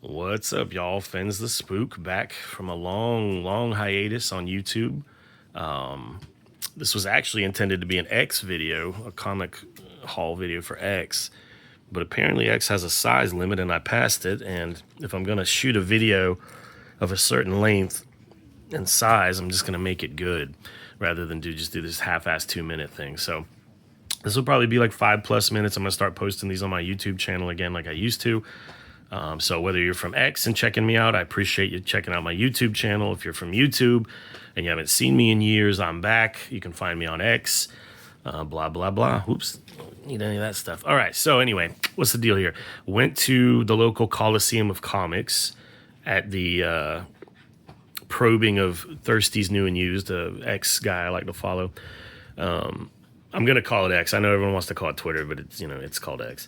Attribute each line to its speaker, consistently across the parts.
Speaker 1: What's up, y'all? Fens the Spook back from a long hiatus on YouTube. This was actually intended to be an X video, a comic haul video for X, but apparently X has a size limit and I passed it. And if I'm going to shoot a video of a certain length and size, I'm just going to make it good rather than just do this half-ass 2-minute thing. So this will probably be like 5+ minutes. I'm going to start posting these on my YouTube channel again like I used to. So whether you're from X and checking me out, I appreciate you checking out my YouTube channel. If you're from YouTube and you haven't seen me in years, I'm back. You can find me on X, blah, blah, blah. Oops, don't need any of that stuff. All right, so anyway, what's the deal here? Went to the local Colosseum of Comics at the probing of Thirsty's New and Used, X guy I like to follow. I'm going to call it X. I know everyone wants to call it Twitter, but it's called X.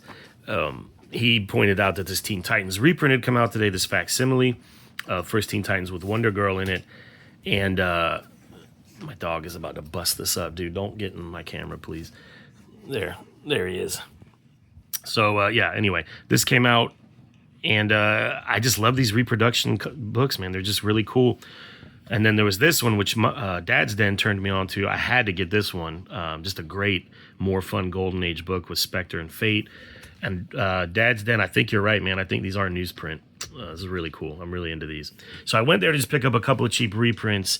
Speaker 1: He pointed out that this Teen Titans reprint had come out today, this facsimile, first Teen Titans with Wonder Girl in it. And my dog is about to bust this up, dude. Don't get in my camera, please. There he is. So, anyway, this came out, and I just love these reproduction books, man. They're just really cool. And then there was this one, which Dad's Den turned me on to. I had to get this one. Just a great, more fun Golden Age book with Spectre and Fate. And Dad's Den, I think you're right, man. I think these are newsprint. This is really cool. I'm really into these. So I went there to just pick up a couple of cheap reprints.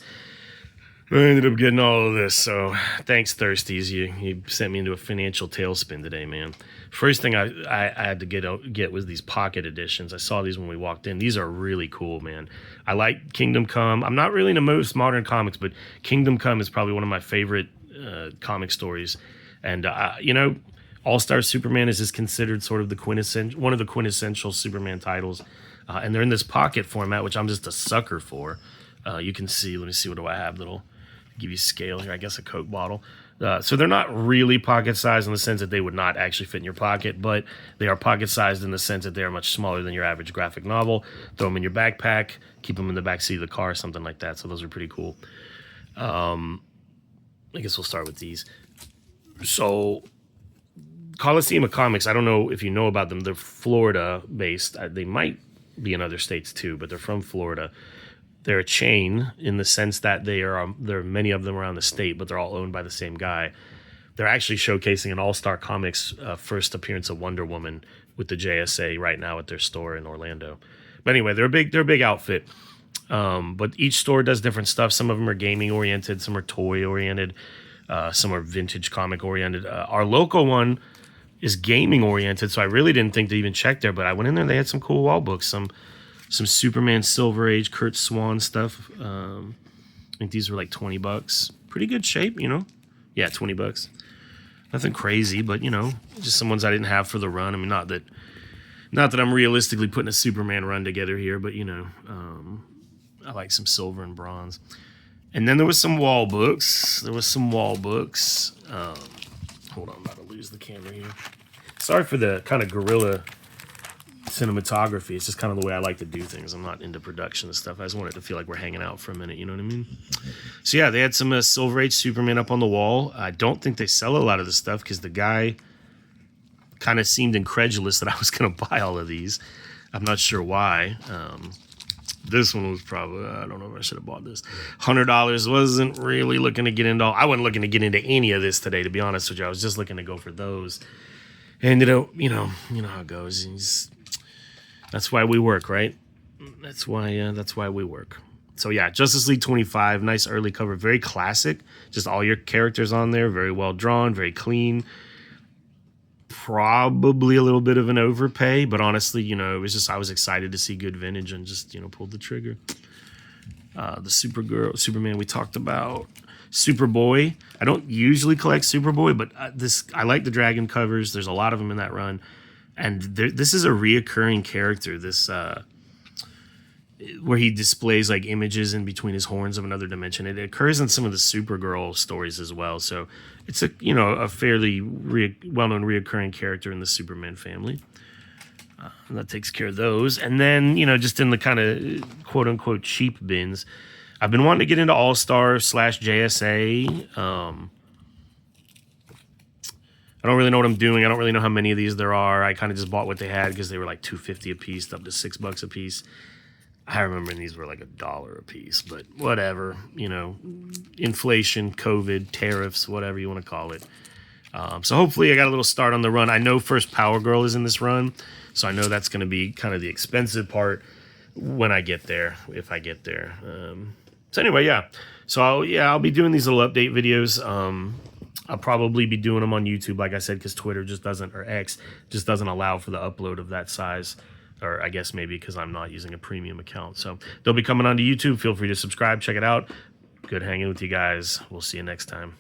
Speaker 1: I ended up getting all of this. So thanks, Thirsties. You sent me into a financial tailspin today, man. First thing I had to get was these pocket editions. I saw these when we walked in. These are really cool, man. I like Kingdom Come. I'm not really into most modern comics, but Kingdom Come is probably one of my favorite comic stories. And, All-Star Superman is just considered sort of one of the quintessential Superman titles. And they're in this pocket format, which I'm just a sucker for. You can see, let me see, what do I have that'll give you scale here? I guess a Coke bottle. So they're not really pocket-sized in the sense that they would not actually fit in your pocket, but they are pocket-sized in the sense that they are much smaller than your average graphic novel. Throw them in your backpack, keep them in the backseat of the car, something like that. So those are pretty cool. I guess we'll start with these. So Colosseum of Comics, I don't know if you know about them. They're Florida-based. They might be in other states too, but they're from Florida. They're a chain in the sense that there are many of them around the state, but they're all owned by the same guy. They're actually showcasing an All-Star Comics first appearance of Wonder Woman with the JSA right now at their store in Orlando. But anyway, they're a big outfit. But each store does different stuff. Some of them are gaming-oriented, some are toy-oriented, some are vintage comic-oriented. Our local one is gaming-oriented, so I really didn't think to even check there, but I went in there, they had some cool wall books, some Superman Silver Age, Kurt Swan stuff. I think these were like $20. Pretty good shape, Yeah, $20. Nothing crazy, but just some ones I didn't have for the run. I mean, not that I'm realistically putting a Superman run together here, but I like some silver and bronze. And then there was some wall books. Hold on, I'm about to lose the camera here. Sorry for the kind of guerrilla cinematography. It's just kind of the way I like to do things. I'm not into production and stuff. I just want it to feel like we're hanging out for a minute. You know what I mean? So yeah, they had some Silver Age Superman up on the wall. I don't think they sell a lot of this stuff because the guy kind of seemed incredulous that I was going to buy all of these. I'm not sure why. This one was probably, I don't know if I should have bought this. $100. Wasn't really looking to get into, I wasn't looking to get into any of this today, to be honest with you. I was just looking to go for those. Ended up, you know how it goes. That's why we work, right? That's why we work. So yeah, Justice League 25, nice early cover, very classic. Just all your characters on there, very well drawn, very clean. Probably a little bit of an overpay, but honestly, it was just, I was excited to see good vintage and just, pulled the trigger. The Superman we talked about. Superboy. I don't usually collect Superboy, but I like the Dragon covers. There's a lot of them in that run. And this is a reoccurring character, where he displays like images in between his horns of another dimension. It occurs in some of the Supergirl stories as well. So it's a fairly well-known reoccurring character in the Superman family. And that takes care of those. And then, just in the kind of quote unquote cheap bins, I've been wanting to get into All-Star /JSA. I don't really know what I'm doing. I don't really know how many of these there are. I kind of just bought what they had because they were like $2.50 a piece, up to $6 a piece. I remember these were like $1 a piece, but whatever, you know, inflation, COVID, tariffs, whatever you want to call it. So hopefully I got a little start on the run. I know First Power Girl is in this run, so I know that's going to be kind of the expensive part when I get there, if I get there. So anyway, yeah. So I'll be doing these little update videos. I'll probably be doing them on YouTube, like I said, because Twitter just doesn't, or X just doesn't allow for the upload of that size. Or I guess maybe because I'm not using a premium account. So they'll be coming onto YouTube. Feel free to subscribe, check it out. Good hanging with you guys. We'll see you next time.